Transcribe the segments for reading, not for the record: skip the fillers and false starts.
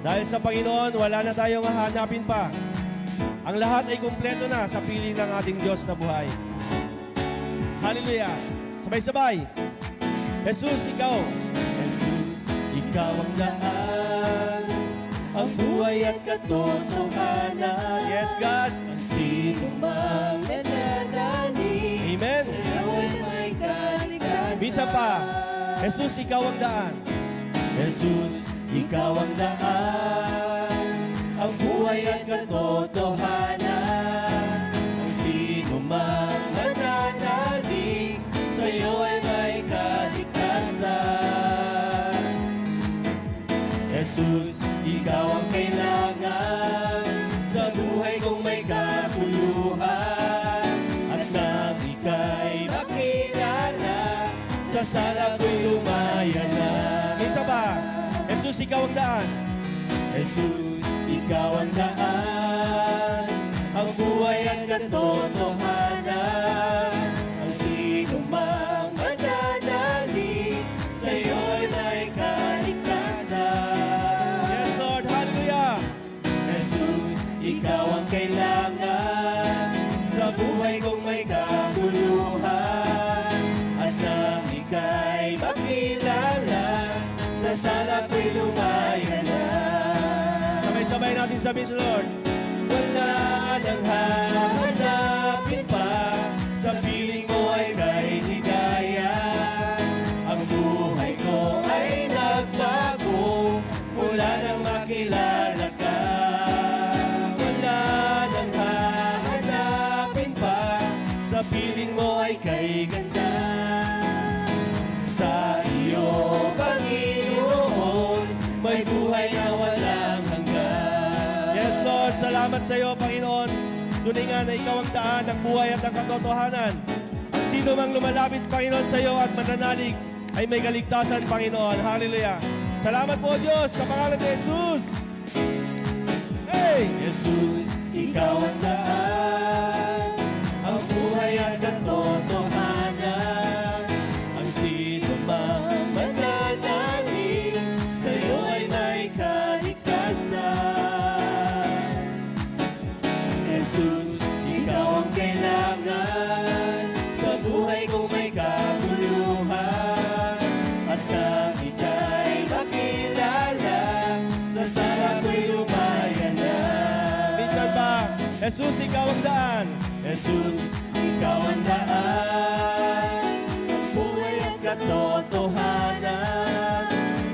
Dahil sa Panginoon, wala na tayong hahanapin pa. Ang lahat ay kumpleto na sa piling ng ating Diyos na buhay. Hallelujah! Sabay-sabay! Jesus, ikaw! Jesus, ikaw ang daan, ang buhay at katotohanan. Yes, God! Ang sino mang nananalig, Amen! sa'yo'y may kalikasan. Bisa pa! Jesus, ikaw ang daan. Jesus, ikaw ang daan, ang buhay at katotohanan. Ang sino mang nananalig, sa'yo ay may kaligtasan. Jesus, ikaw ang kailangan sa buhay kong may kaguluhan. At nang ika'y makilala, sa sala ko'y lumaya na. Isa pa! Jesus, ikaw ang daan. Jesus, ikaw ang daan, ang buhay at katotohanan. Ang sino mang mananalig, sa'yo'y may kaligtasan. Yes, Lord! Hallelujah! Jesus, ikaw ang kailangan sa buhay kong may kaguluhan. At nang ika'y makilala, sa sala ko'y lumaya na. Sabay-sabay natin sabihin sa Lord. Wala nang hahanapin pa, sa piling mo ay may higaya. Ang buhay ko ay nagbago mula nang makilala ka. Wala nang hahanapin pa, sa piling mo ay kay ganda. Sa iyo, Panginoon, may buhay na walang hanggan. Yes, Lord. Salamat sa iyo, Panginoon. Tunay nga na ikaw ang daan, ang buhay at ang katotohanan. Ang sino mang lumalapit, Panginoon, sa iyo at mananalig ay may kaligtasan, Panginoon. Hallelujah. Salamat po, Diyos, sa pangalan ni Jesus. Hey! Jesus, ikaw ang daan, ang buhay at katotohanan. Ang sino mang mananalig, sa'yo ay may kaligtasan. Jesus, ikaw ang kailangan sa buhay kong may kaguluhan. At nang ika'y makilala, sa sala ko'y lumaya na. Minsan ba, Jesus, ikaw ang daan. Jesus, ikaw ang daan, ang buhay at katotohanan.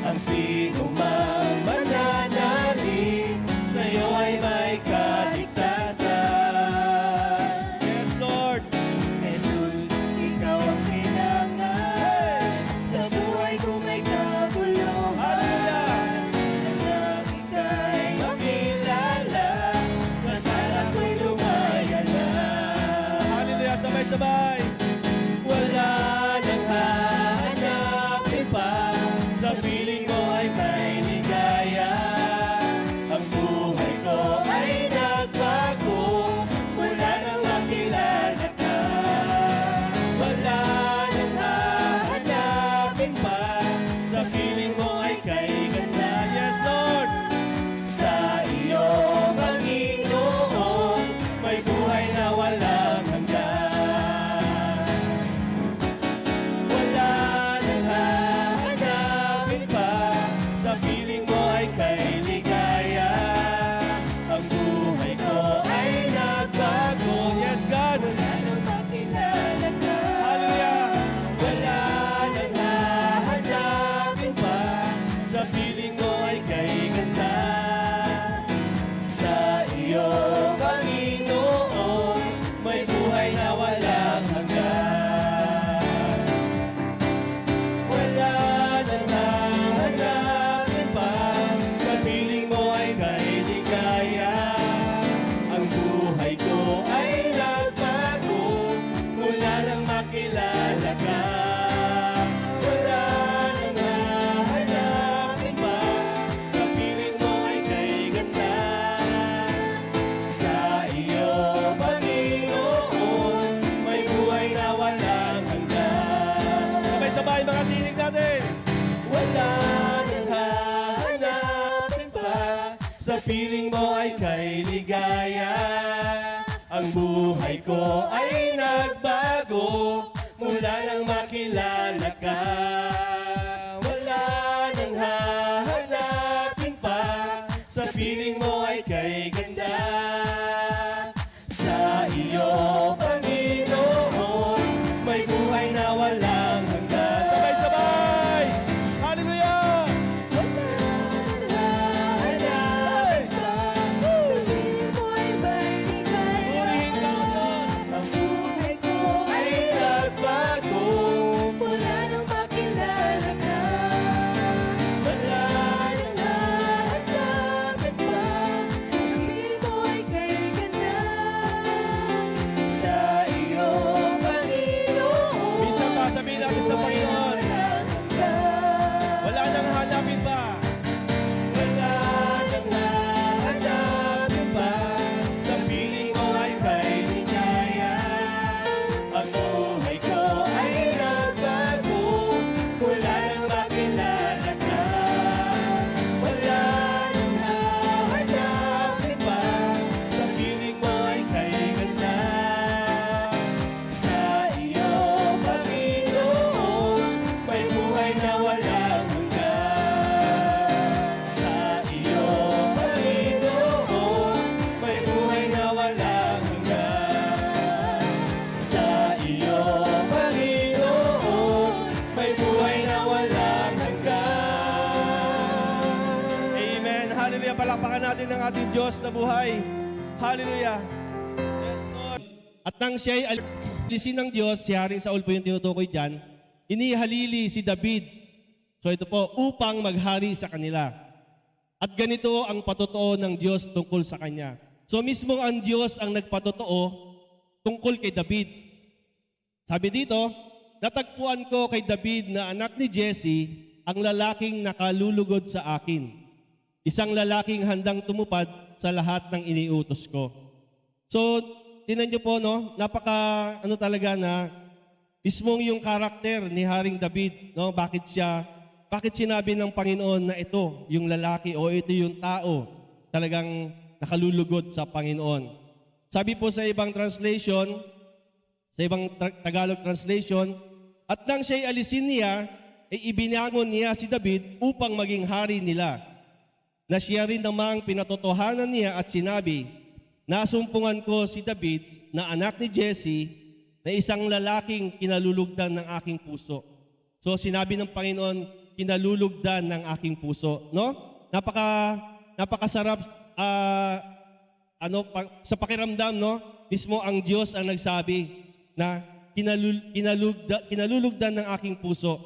Ang sino mang mananalig, sa'yo ay may kaligtasan. Yes, Lord. Jesus, ikaw ang kailangan sa buhay kong may kaguluhan. Hallelujah. At nang ika'y makilala, sa sala ko'y lumaya na. Hallelujah. Sabay-sabay. Wala nang hahanapin pa, sa piling mo ay may Sa piling mo ay kay ligaya. Ang buhay ko ay nagbago mula nang makilala ka. Wala nang hahanapin pa. Sa piling mo ay kay ganda. Sa iyo, Panginoon, may buhay na walang hanggan. Sabay-sabay! Hallelujah! Purihin ka, Diyos! Ay nagbago. Wala nang hahanapin pa. Sa iyo, Panginoon. Minsan pa, sabihin natin sa Panginoon, wala nang hanapin pa. Wala nang hahanapin pa. Sa piling mo ay kay ligaya. Ang buhay ko ay nagbago mula nang makilala ka. Wala nang hahanapin pa. Sa piling mo ay kay ganda. Sa iyo, Panginoon, may buhay na walang hanggan. Sa iyo, Panginoon, may buhay na walang hanggan. Sa iyo, Panginoon, may buhay na walang hanggan. Amen. Hallelujah. Palakpakan natin ang ating Diyos na buhay. Hallelujah. Yes, Lord. At nang siya'y alisin ng Diyos, si Haring Saul po yung tinutukoy dyan, inihalili si David. So ito po, upang maghari sa kanila. At ganito ang patotoo ng Diyos tungkol sa kanya. So mismo ang Diyos ang nagpatotoo tungkol kay David. Sabi dito, natagpuan ko kay David na anak ni Jesse ang lalaking nakalulugod sa akin. Isang lalaking handang tumupad sa lahat ng iniutos ko. So, tinan niyo po, no? Napaka, talaga na, mismong yung karakter ni Haring David, no? Bakit sinabi ng Panginoon na ito, yung lalaki o ito yung tao, talagang nakalulugod sa Panginoon. Sabi po sa ibang translation, sa ibang Tagalog translation, at nang siya'y alisin niya, ay ibinangon niya si David upang maging hari nila. Na siya rin namang pinatotohanan niya at sinabi, nasumpungan ko si David na anak ni Jesse na isang lalaking kinalulugdan ng aking puso. So sinabi ng Panginoon, kinalulugdan ng aking puso. No? Napakasarap sa pakiramdam, no? Mismo ang Diyos ang nagsabi na kinalulugdan ng aking puso,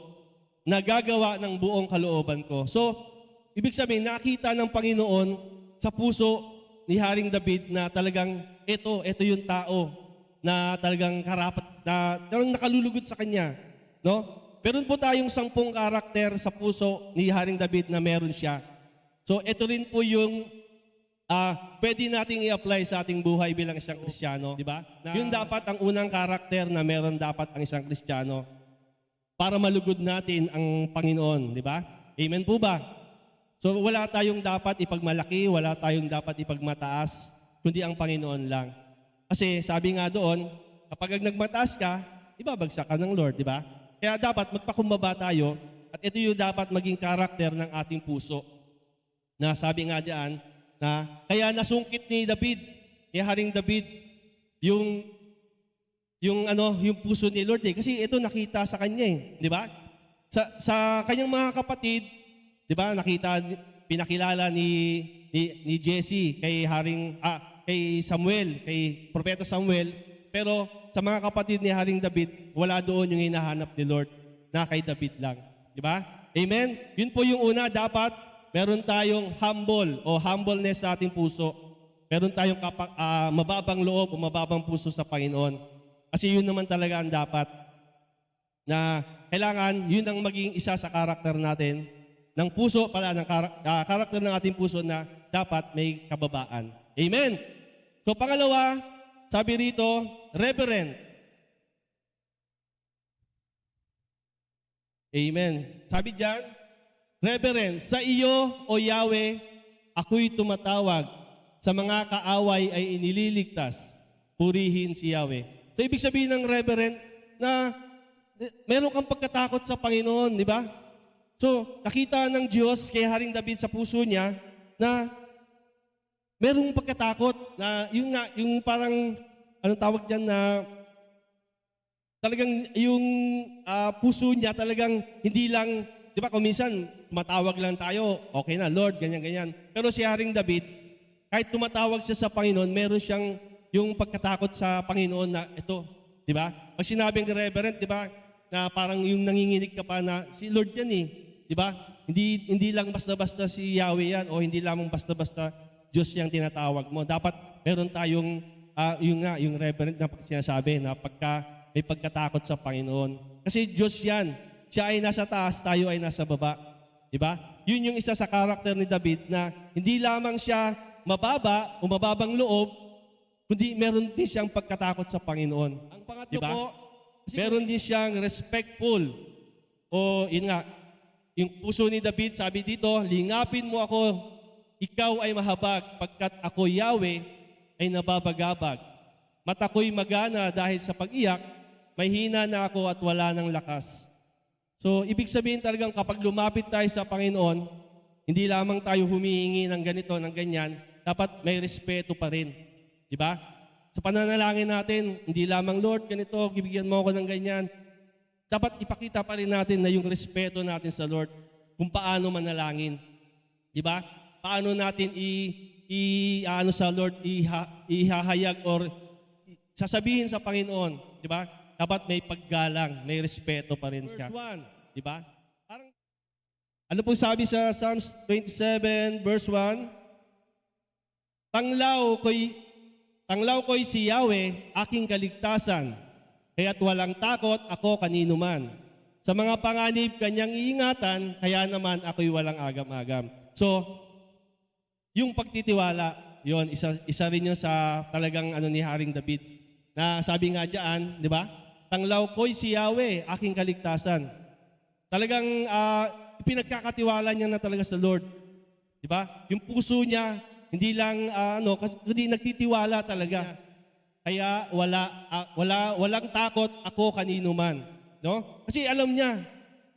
nagagawa ng buong kalooban ko. So, ibig sabihin, nakita ng Panginoon sa puso ni Haring David na talagang ito yung tao na talagang karapat, na talagang nakalulugod sa kanya. No? Meron po tayong 10 karakter sa puso ni Haring David na meron siya. So ito rin po yung pwede nating i-apply sa ating buhay bilang isang Kristiyano. Di ba? Yun dapat ang unang karakter na meron dapat ang isang Kristiyano para malugod natin ang Panginoon. Di ba? Amen po ba? So wala tayong dapat ipagmalaki, wala tayong dapat ipagmataas, kundi ang Panginoon lang. Kasi sabi nga doon, kapag nagmataas ka, ibabagsak ka ng Lord, di ba? Kaya dapat magpakumbaba tayo at ito yung dapat maging karakter ng ating puso. Na sabi nga diyan, na kaya nasungkit ni David, ni Haring David, yung puso ni Lord eh. Kasi ito nakita sa kanya eh, di ba? Sa kanyang mga kapatid, di ba, pinakilala ni Jesse kay Samuel, kay Propeta Samuel, pero sa mga kapatid ni Haring David, wala doon yung hinahanap ni Lord na kay David lang. Di ba? Amen? Yun po yung una, dapat meron tayong humbleness sa ating puso. Meron tayong mababang loob o mababang puso sa Panginoon. Kasi yun naman talaga ang dapat na kailangan, yun ang maging isa sa karakter natin, ng puso pala, ng karakter ng ating puso na dapat may kababaan. Amen? So pangalawa, sabi rito, reverent. Amen. Sabi diyan, reverent, sa iyo, O Yahweh, ako'y tumatawag, sa mga kaaway ay inililigtas, purihin si Yahweh. So ibig sabihin ng reverend na meron kang pagkatakot sa Panginoon, di ba? So nakita ng Diyos kay Haring David sa puso niya na merong pagkatakot na yung parang, anong tawag dyan na talagang yung puso niya talagang hindi lang, di ba kung minsan tumatawag lang tayo, okay na Lord, ganyan-ganyan. Pero si Haring David, kahit tumatawag siya sa Panginoon, meron siyang yung pagkatakot sa Panginoon na ito, di ba? Pag sinabing reverend, di ba, na parang yung nanginginig ka pa na si Lord yan eh, di ba? Hindi lang basta-basta si Yahweh yan o hindi lamang basta-basta Diyos yung tinatawag mo. Dapat meron tayong yung reverend na sinasabi na pagka may pagkatakot sa Panginoon. Kasi Diyos yan. Siya ay nasa taas, tayo ay nasa baba. Di ba? Yun yung isa sa karakter ni David na hindi lamang siya mababa o mababang loob, kundi meron din siyang pagkatakot sa Panginoon. Ang pangatlo Diba? po, meron din siyang respectful. O yun nga, yung puso ni David, sabi dito, lingapin mo ako, ikaw ay mahabag, pagkat ako Yahweh ay nababagabag. Mata ko'y magana dahil sa pag-iyak, may hina na ako at wala ng lakas. So, ibig sabihin talagang kapag lumapit tayo sa Panginoon, hindi lamang tayo humihingi ng ganito, ng ganyan, dapat may respeto pa rin. Di ba? Sa pananalangin natin, hindi lamang, Lord, ganito, bibigyan mo ako ng ganyan. Dapat ipakita pa rin natin na yung respeto natin sa Lord kung paano manalangin. Di ba? Paano natin ano sa Lord, ihahayag or sasabihin sa Panginoon. Di ba? Dapat may paggalang, may respeto pa rin siya. Verse 1, di ba? Parang, ano pong sabi sa Psalms 27, verse 1? Tanglaw ko'y si Yahweh, aking kaligtasan, kaya't walang takot ako kanino man. Sa mga panganib kanyang iingatan, kaya naman ako'y walang agam-agam. So, yung pagtitiwala, yon isa rin yun sa talagang ni Haring David. Na sabi nga diyan, di ba? Tanglaw ko'y si Yahweh, aking kaligtasan. Talagang pinagkakatiwala niya na talaga sa Lord. Di ba? Yung puso niya, hindi lang kundi nagtitiwala talaga. Kaya walang takot ako kanino man, no? Kasi alam niya,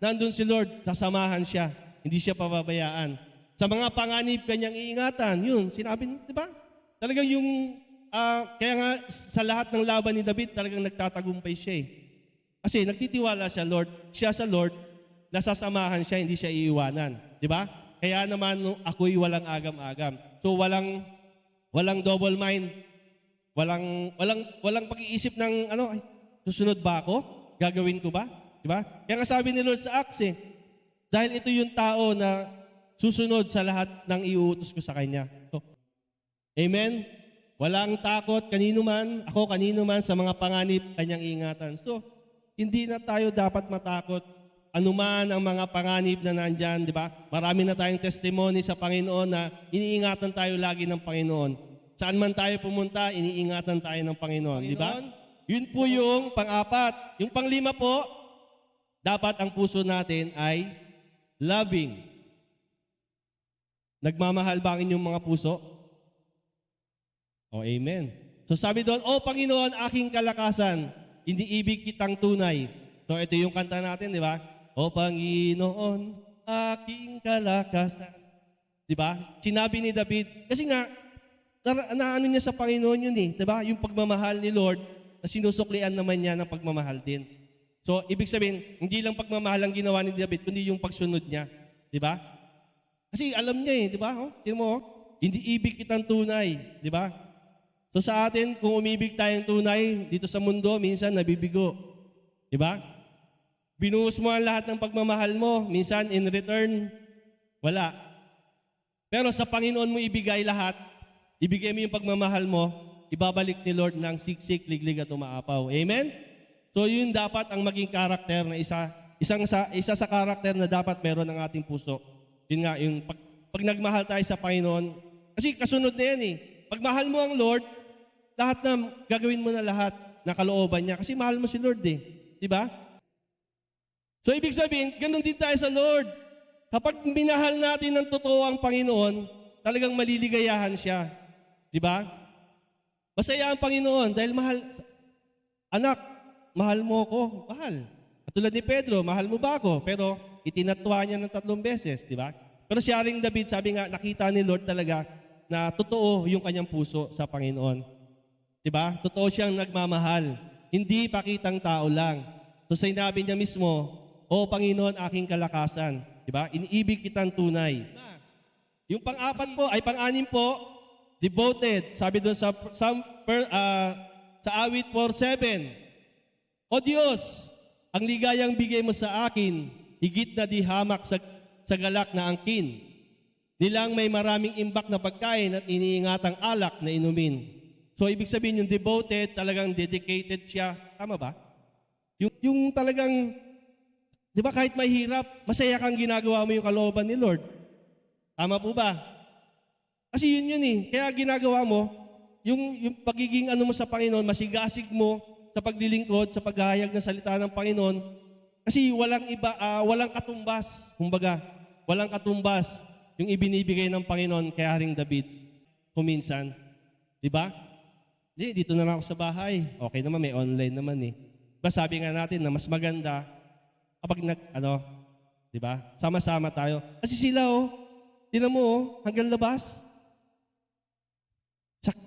nandun si Lord, sasamahan siya, hindi siya pababayaan. Sa mga panganib kanyang iingatan, yun, sinabi, di ba? Talagang yung kaya nga sa lahat ng laban ni David, talagang nagtatagumpay siya eh. Kasi nagtitiwala siya sa Lord, nasasamahan siya, hindi siya iiwanan, di ba? Kaya naman ako'y walang agam-agam. So walang double mind. Walang pag-iisip ng ay, susunod ba ako? Gagawin ko ba? Di ba? Kaya nga sabi ni Lord sa Acts dahil ito yung tao na susunod sa lahat ng iuutos ko sa kanya. So, amen? Walang takot kanino man, ako kanino man sa mga panganib kanyang ingatan. So, hindi na tayo dapat matakot anuman ang mga panganib na nandyan, di ba? Marami na tayong testimony sa Panginoon na iniingatan tayo lagi ng Panginoon. Saan man tayo pumunta, iniingatan tayo ng Panginoon, di ba? Yun po yung pang-apat. Yung pang-lima po, dapat ang puso natin ay loving. Nagmamahal ba ang inyong mga puso? Oh, amen. So sabi doon, O Panginoon, aking kalakasan, hindi ibig kitang tunay. So ito yung kanta natin, di ba? O Panginoon, aking kalakasan. Di ba? Sinabi ni David. Kasi nga, naano niya sa Panginoon yun eh. Di ba? Yung pagmamahal ni Lord, na sinusuklian naman niya ng pagmamahal din. So, ibig sabihin, hindi lang pagmamahal ang ginawa ni David, kundi yung pagsunod niya. Di ba? Kasi alam niya eh, di ba? Tingnan mo, hindi ibig kitang tunay. Di ba? So sa atin, kung umibig tayong tunay, dito sa mundo, minsan nabibigo. Di ba? Binuhos mo ang lahat ng pagmamahal mo, minsan in return, wala. Pero sa Panginoon mo ibigay lahat, ibigay mo yung pagmamahal mo, ibabalik ni Lord ng siksik, liglig at umaapaw. Amen? So yun dapat ang maging karakter na isa sa karakter na dapat meron ng ating puso. Yun nga, yung pag nagmahal tayo sa Panginoon, kasi kasunod na yan eh. Pag mahal mo ang Lord, lahat na gagawin mo na lahat na kalooban niya. Kasi mahal mo si Lord eh. Di ba? So ibig sabihin, ganun din tayo sa Lord. Kapag minahal natin ng totoo ang Panginoon, talagang maliligayahan siya. Di ba? Masaya ang Panginoon dahil mahal, anak, mahal mo ako, mahal. At tulad ni Pedro, mahal mo ba ako? Pero itinatwa niya ng 3 beses, di ba? Pero si Haring David, sabi nga, nakita ni Lord talaga na totoo yung kanyang puso sa Panginoon. Di ba? Totoo siyang nagmamahal. Hindi pakitang tao lang. So sinabi niya mismo, O Panginoon, aking kalakasan. Di ba? Iniibig kitang tunay. Yung pang-apat po, ay pang-anim po, devoted. Sabi doon sa awit 4:7, O Diyos, ang ligayang bigay mo sa akin, higit na di hamak sa galak na angkin. Nilang may maraming imbak na pagkain at iniingatang alak na inumin. So ibig sabihin yung devoted, talagang dedicated siya. Tama ba? Yung talagang, di ba kahit mahirap, masaya kang ginagawa mo yung kalooban ni Lord. Tama po ba? Kasi yun eh. Kaya ginagawa mo, yung pagiging ano mo sa Panginoon, masigasig mo sa paglilingkod, sa paghahayag ng salita ng Panginoon. Kasi walang katumbas. Kumbaga, walang katumbas yung ibinibigay ng Panginoon kay Haring David. Kuminsan. Di ba? Dito na lang ako sa bahay. Okay naman, may online naman eh. Diba sabi nga natin na mas maganda kapag di ba? Sama-sama tayo. Kasi sila tinan mo hanggang labas.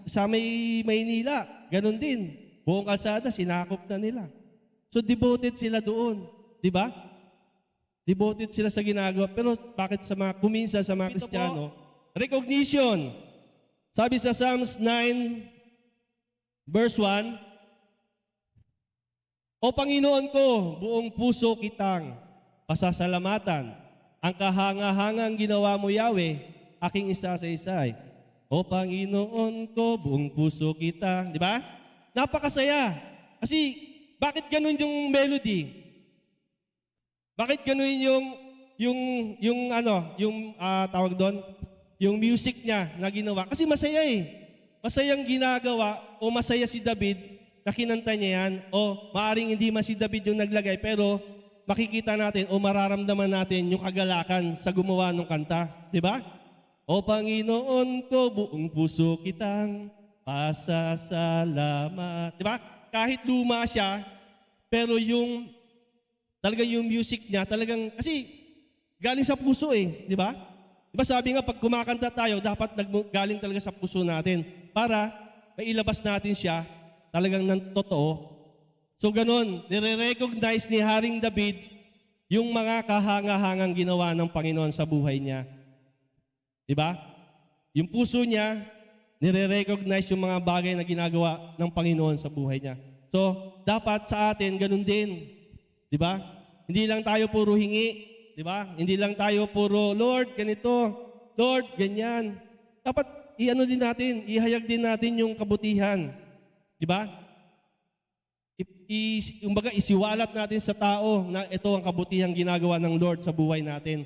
Sa Maynila, ganun din. Buong kalsada, sinakop na nila. So devoted sila doon. Di ba? Devoted sila sa ginagawa. Pero bakit kuminsan sa mga Kristiyano? Recognition. Sabi sa Psalms 9, verse 1, O Panginoon ko, buong puso kitang pasasalamatan. Ang kahangahangang ginawa mo, Yahweh, aking isa-sa-isay. O Panginoon ko, buong puso kita. Di ba? Napakasaya. Kasi, bakit ganun yung melody? Bakit ganun tawag doon? Yung music niya na ginawa? Kasi masaya eh. Masayang ginagawa o masaya si David na kinanta niya yan o maaring hindi man si David yung naglagay pero makikita natin o mararamdaman natin yung kagalakan sa gumawa ng kanta. Di ba? O Panginoon ko, buong puso kitang pasasalamat. Di ba? Kahit luma siya, pero talagang yung music niya, talagang, kasi galing sa puso eh. Di ba? Di ba sabi nga, pag kumakanta tayo, dapat galing talaga sa puso natin para mailabas natin siya talagang ng totoo. So ganun, nire-recognize ni Haring David yung mga kahangahangang ginawa ng Panginoon sa buhay niya. Di ba? Yung puso niya, nire-recognize yung mga bagay na ginagawa ng Panginoon sa buhay niya. So, dapat sa atin, ganun din. Di ba? Hindi lang tayo puro hingi. Di ba? Hindi lang tayo puro, Lord, ganito. Lord, ganyan. Dapat ihayag din natin yung kabutihan. Di ba? Isiwalat natin sa tao na ito ang kabutihang ginagawa ng Lord sa buhay natin.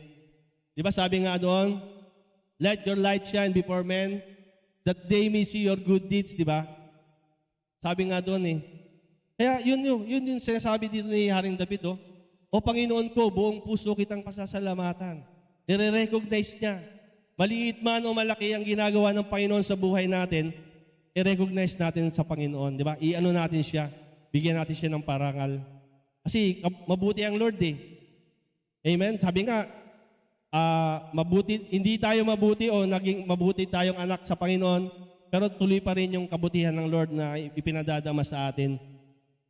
Di ba sabi nga doon, let your light shine before men, that they may see your good deeds, di ba? Sabi nga doon eh. Kaya yun yung sinasabi dito ni Haring David, O Panginoon ko, buong puso kitang pasasalamatan. Nire-recognize niya. Maliit man o malaki ang ginagawa ng Panginoon sa buhay natin, i-recognize natin sa Panginoon, di ba? I-ano natin siya. Bigyan natin siya ng parangal. Kasi mabuti ang Lord eh. Amen? Sabi nga, hindi tayo mabuti o naging mabuti tayong anak sa Panginoon, pero tuloy pa rin yung kabutihan ng Lord na ipinadadama sa atin.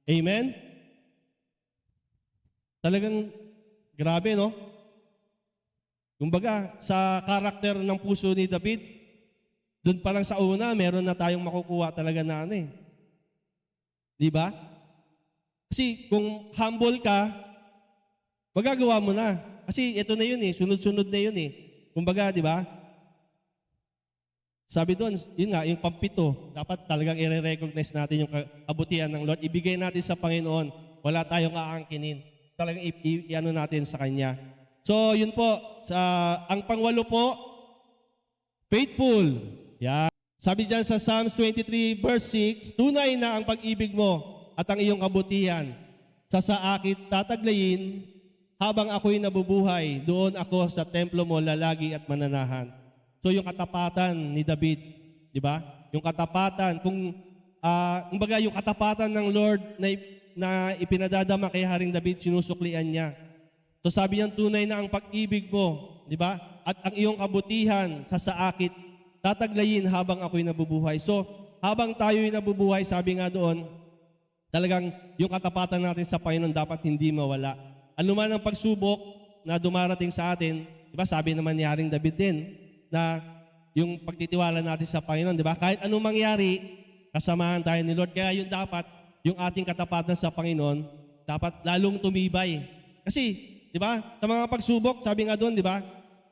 Amen? Talagang grabe, no? Kumbaga, sa karakter ng puso ni David, doon pa lang sa una, meron na tayong makukuha talaga na Di ba? Kasi kung humble ka, magagawa mo na. Kasi ito na yun eh, sunod-sunod na yun eh. Kumbaga, di ba? Sabi doon, yun nga, yung pampito, dapat talagang i-recognize natin yung kabutihan ng Lord. Ibigay natin sa Panginoon. Wala tayong aangkinin. Talagang i-ano natin sa Kanya. So, yun po. Ang pangwalo po, faithful. Yeah. Sabi dyan sa Psalms 23 verse 6, tunay na ang pag-ibig mo at ang iyong kabutihan. Sa akit tataglayin, habang ako'y nabubuhay, doon ako sa templo mo lalagi at mananahan. So yung katapatan ni David, di ba? Yung katapatan, kumbaga yung katapatan ng Lord na ipinadadama kay Haring David, sinusuklian niya. So sabi niya, tunay na ang pag-ibig mo, di ba? At ang iyong kabutihan sa saakit, tataglayin habang ako'y nabubuhay. So habang tayo'y nabubuhay, sabi nga doon, talagang yung katapatan natin sa Panginoon dapat hindi mawala. Ano man ang pagsubok na dumarating sa atin, di ba? Sabi naman ni Haring David din, na yung pagtitiwala natin sa Panginoon, di ba? Kahit anong mangyari, kasamahan tayo ni Lord. Kaya yung dapat, yung ating katapatan sa Panginoon, dapat lalong tumibay. Kasi, di ba? Sa mga pagsubok, sabi nga doon, di ba?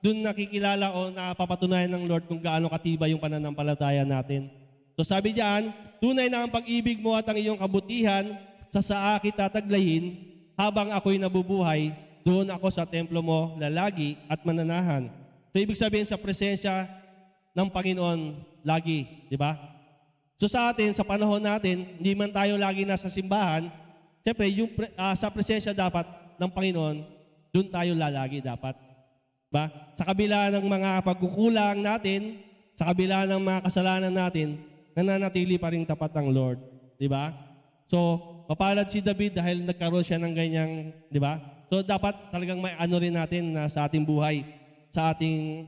Doon nakikilala o napapatunayan ng Lord kung gaano katibay yung pananampalataya natin. So sabi diyan, tunay na ang pag-ibig mo at ang iyong kabutihan sa saakit tataglayin habang ako'y nabubuhay, doon ako sa templo mo lalagi at mananahan. So ibig sabihin sa presensya ng Panginoon lagi, di ba? So sa atin, sa panahon natin, hindi man tayo lagi nasa simbahan, siyempre sa presensya dapat ng Panginoon, doon tayo lalagi dapat. Ba? Sa kabila ng mga pagkukulang natin, sa kabila ng mga kasalanan natin, nananatili pa rin tapat ang Lord. Di ba? So, mapalad si David dahil nagkaroon siya ng ganyang, di ba? So, dapat talagang may ano rin natin na sa ating buhay, sa ating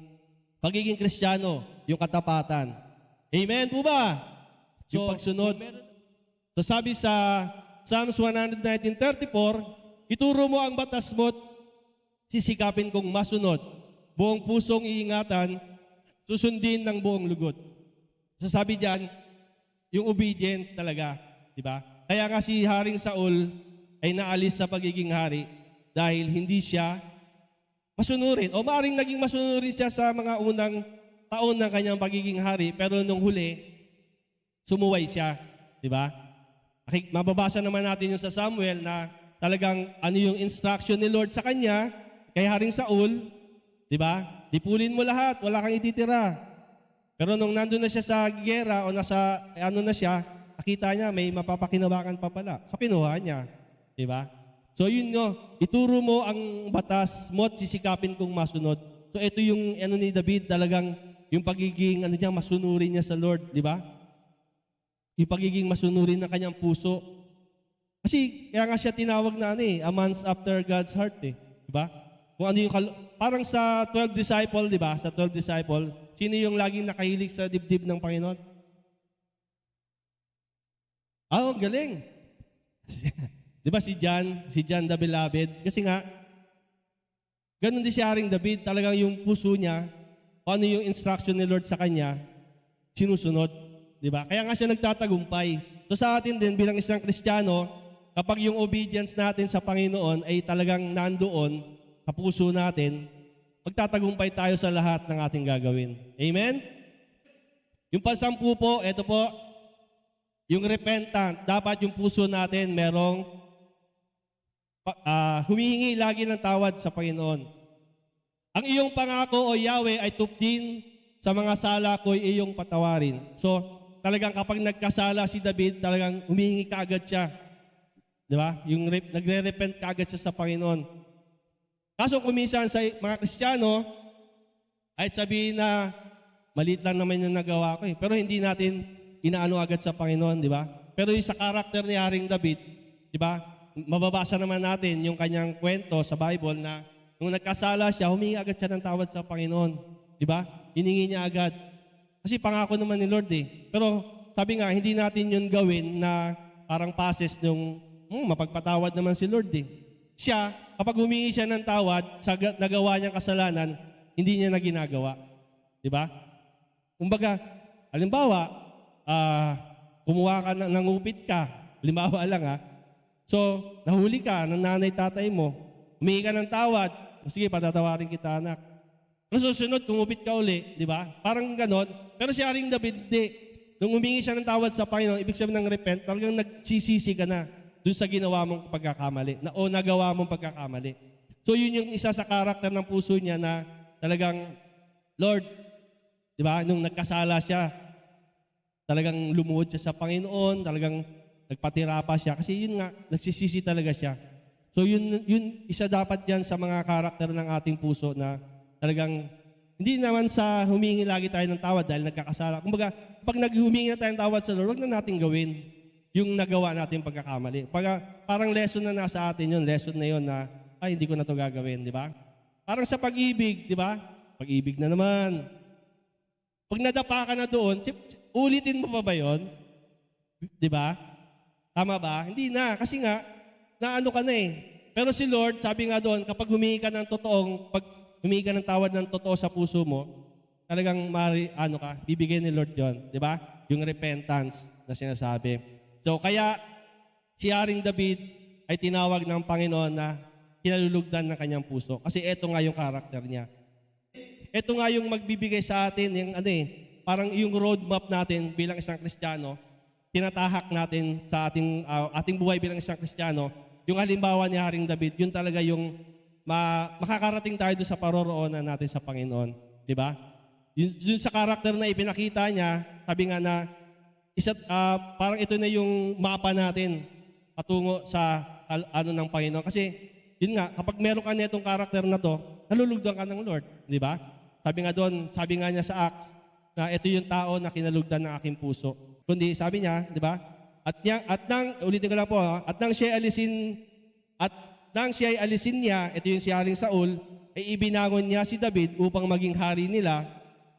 pagiging Kristiyano, yung katapatan. Amen po ba? So, yung pagsunod. So, sabi sa Psalms 119:34, ituro mo ang batas mo't sisikapin kong masunod. Buong pusong iingatan, susundin ng buong lugod. So sabi diyan, yung obedient talaga, di ba? Kaya nga si Haring Saul ay naalis sa pagiging hari dahil hindi siya masunurin. O maaaring naging masunurin siya sa mga unang taon ng kanyang pagiging hari, pero nung huli, sumuway siya, di ba? Mababasa naman natin yung sa Samuel na talagang ano yung instruction ni Lord sa kanya, kay Haring Saul, di ba? Lipulin mo lahat, wala kang ititira. Pero nung nandun na siya sa giyera o nasa ano na siya, nakita niya may mapapakinabangan pa pala. So kinuha niya, di ba? So yun no, ituro mo ang batas mo at sisikapin kong masunod. So ito yung ano ni David, talagang yung pagiging ano niya, masunurin niya sa Lord, di ba? Yung pagiging masunurin ng kanyang puso. Kasi kaya nga siya tinawag na a man after God's heart di ba? Kung ano yung parang sa 12 disciple, di ba? Sa 12 disciple, sino yung laging nakahilig sa dibdib ng Panginoon? Galing. Di ba si John the Beloved? Kasi nga, ganun din si Haring David, talagang yung puso niya, kung ano yung instruction ni Lord sa kanya, sinusunod. Di ba? Kaya nga siya nagtatagumpay. So sa atin din, bilang isang Kristiyano, kapag yung obedience natin sa Panginoon ay talagang nandoon sa puso natin, magtatagumpay tayo sa lahat ng ating gagawin. Amen? Yung pansampu po, ito po, yung repentant, dapat yung puso natin merong humihingi lagi ng tawad sa Panginoon. Ang iyong pangako o Yahweh ay tupdin sa mga sala ko ay iyong patawarin. So, talagang kapag nagkasala si David, talagang humihingi kaagad siya. Di ba? Yung nagre-repent kaagad siya sa Panginoon. Kaso kuminsan sa mga Kristiyano, ay sabihin na maliit lang naman yung nagawa ko pero hindi natin inaano agad sa Panginoon, di ba? Pero yung sa karakter ni Haring David, di ba? Mababasa naman natin yung kanyang kwento sa Bible na nung nagkasala siya, humingi agad siya ng tawad sa Panginoon. Di ba? Hiningi niya agad. Kasi pangako naman ni Lord Pero sabi nga, hindi natin yun gawin na parang passes yung mapagpatawad naman si Lord Siya, kapag humingi siya ng tawad sa nagawa niyang kasalanan, hindi niya na ginagawa. Di ba? Kumbaga, halimbawa, kumuha ka, nangupit ka, halimbawa lang So, nahuli ka ng nanay-tatay mo, humingi ka ng tawad, sige, patatawarin kita anak. Pero susunod, kumupit ka uli, di ba? Parang ganon. Pero si Haring David, hindi. Nung humingi siya ng tawad sa Panginoon, ibig sabihin ng repent, talagang nagsisisi ka na doon sa ginawa mong pagkakamali, o nagawa mong pagkakamali. So yun yung isa sa karakter ng puso niya na talagang, Lord, di ba, nung nagkasala siya, talagang lumuhod siya sa Panginoon, talagang nagpatira pa siya. Kasi yun nga, nagsisisi talaga siya. So yun isa dapat yan sa mga karakter ng ating puso na talagang Hindi naman sa humingi lagi tayo ng tawad dahil nagkakasala. Kumbaga, pag naghumingi na tayo ng tawad sa Lord, huwag na natin gawin yung nagawa natin pagkakamali. Parang lesson na nasa atin yun, lesson na yun na, ay, hindi ko na to gagawin, di ba? Parang sa pag-ibig, di ba? Pag-ibig na naman. Pag nadapa ka na doon, ulitin mo pa ba yun? Di ba? Tama ba? Hindi na, kasi nga, naano ka na eh. Pero si Lord, sabi nga doon, kapag humingi ka ng totoong, pag humingi ka ng tawad ng totoo sa puso mo, talagang bibigyan ni Lord yon, di ba? Yung repentance na sinasabi. So kaya si Haring David ay tinawag ng Panginoon na kinalulugdan ng kanyang puso. Kasi ito nga yung karakter niya. Ito nga yung magbibigay sa atin, yung parang yung roadmap natin bilang isang Kristiyano, tinatahak natin sa ating buhay bilang isang Kristiyano. Yung halimbawa ni Haring David, yun talaga yung makakarating tayo doon sa paroroonan natin sa Panginoon. Di ba? Yun sa karakter na ipinakita niya, sabi nga na, parang ito na yung mapa natin patungo sa ng Panginoon. Kasi, yun nga, kapag meron ka nitong karakter na to, nalulugdan ka ng Lord. Di ba? Sabi nga niya sa Acts, na ito yung tao na kinalugdan ng aking puso. Kundi sabi niya, di ba? Ulitin ko lang po, at nang siya ay alisin niya, ito yung si Haring Saul, ay ibinangon niya si David upang maging hari nila,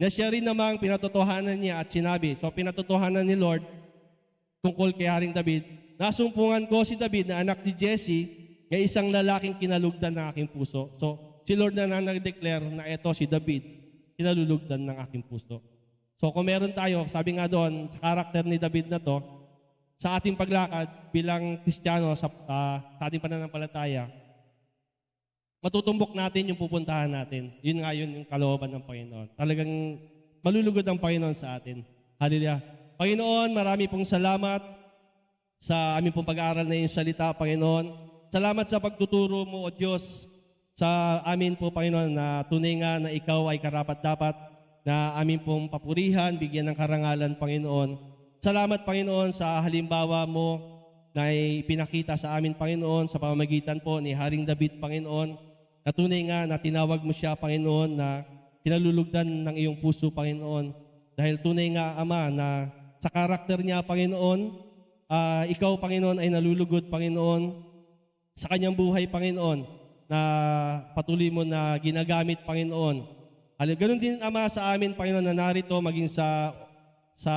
na siya rin namang pinatotohanan niya at sinabi. So pinatotohanan ni Lord tungkol kay Haring David, nasumpungan ko si David na anak ni Jesse, ng isang lalaking kinalugdan ng aking puso. So si Lord na nag-declare na ito si David, kinalulugdan ng aking puso. So kung meron tayo, sabi nga doon, sa karakter ni David na to, sa ating paglakad bilang Kristiyano sa ating pananampalataya, matutumbok natin yung pupuntahan natin. Yun nga yun yung kalooban ng Panginoon. Talagang malulugod ang Panginoon sa atin. Hallelujah. Panginoon, marami pong salamat sa aming pong pag-aaral na yung salita, Panginoon. Salamat sa pagtuturo mo, O Diyos, sa amin po, Panginoon, na tunay nga na ikaw ay karapat-dapat na amin pong papurihan, bigyan ng karangalan, Panginoon. Salamat, Panginoon, sa halimbawa mo na ipinakita sa amin, Panginoon, sa pamamagitan po ni Haring David, Panginoon, na tunay nga na tinawag mo siya, Panginoon, na kinalulugdan ng iyong puso, Panginoon. Dahil tunay nga, Ama, na sa karakter niya, Panginoon, ikaw, Panginoon, ay nalulugod, Panginoon, sa kanyang buhay, Panginoon, na patuloy mo na ginagamit, Panginoon. Ganon din, Ama, sa amin, Panginoon, na narito, maging sa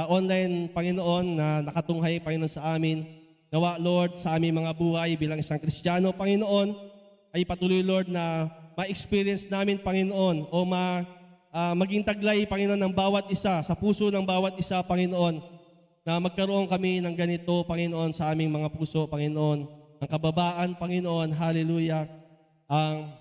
online, Panginoon, na nakatunghay, Panginoon, sa amin. Nawa, Lord, sa aming mga buhay bilang isang Kristiyano, Panginoon, ay patuloy, Lord, na ma-experience namin, Panginoon, o maging taglay, Panginoon, ng bawat isa, sa puso ng bawat isa, Panginoon, na magkaroon kami ng ganito, Panginoon, sa aming mga puso, Panginoon, ang kababaan, Panginoon, hallelujah, ang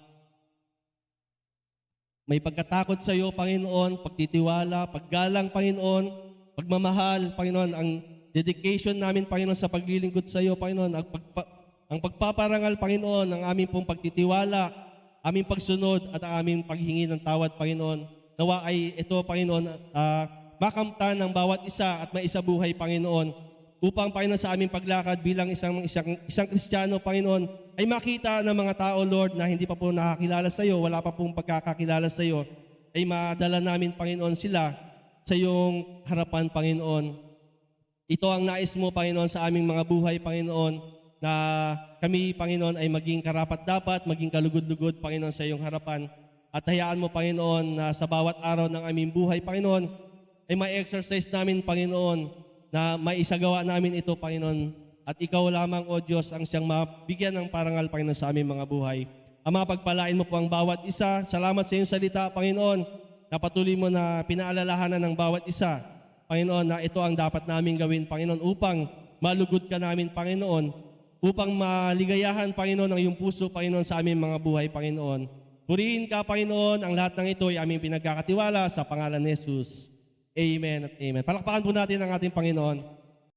may pagkatakot sa iyo, Panginoon, pagtitiwala, paggalang, Panginoon, pagmamahal, Panginoon, ang dedication namin, Panginoon, sa paglilingkod sa iyo, Panginoon, ang pagpaparangal, Panginoon, ng aming pong pagtitiwala, aming pagsunod at ang aming paghingi ng tawad, Panginoon. Nawa ay ito, Panginoon, makamtan ng bawat isa at maisabuhay, Panginoon, upang, Panginoon, sa aming paglakad bilang isang Kristiyano, Panginoon, ay makita ng mga tao, Lord, na hindi pa po nakakilala sa iyo, wala pa pong pagkakakilala sa iyo, ay madala namin, Panginoon, sila sa iyong harapan, Panginoon. Ito ang nais mo, Panginoon, sa aming mga buhay, Panginoon, na kami, Panginoon, ay maging karapat-dapat, maging kalugod-lugod, Panginoon, sa iyong harapan. At hayaan mo, Panginoon, na sa bawat araw ng aming buhay, Panginoon, ay ma-exercise namin, Panginoon, na maisagawa namin ito, Panginoon. At ikaw lamang, O Diyos, ang siyang mabigyan ng parangal, Panginoon, sa aming mga buhay. Ama, pagpalain mo po ang bawat isa. Salamat sa iyong salita, Panginoon, na patuloy mo na pinaalalahanan ng bawat isa, Panginoon, na ito ang dapat namin gawin, Panginoon, upang malugod ka namin, Panginoon, upang maligayahan, Panginoon, ang iyong puso, Panginoon, sa aming mga buhay, Panginoon. Purihin ka, Panginoon, ang lahat ng ito ay aming pinagkakatiwala sa pangalan ni Jesus. Amen at amen. Palakpakan po natin ang ating Panginoon.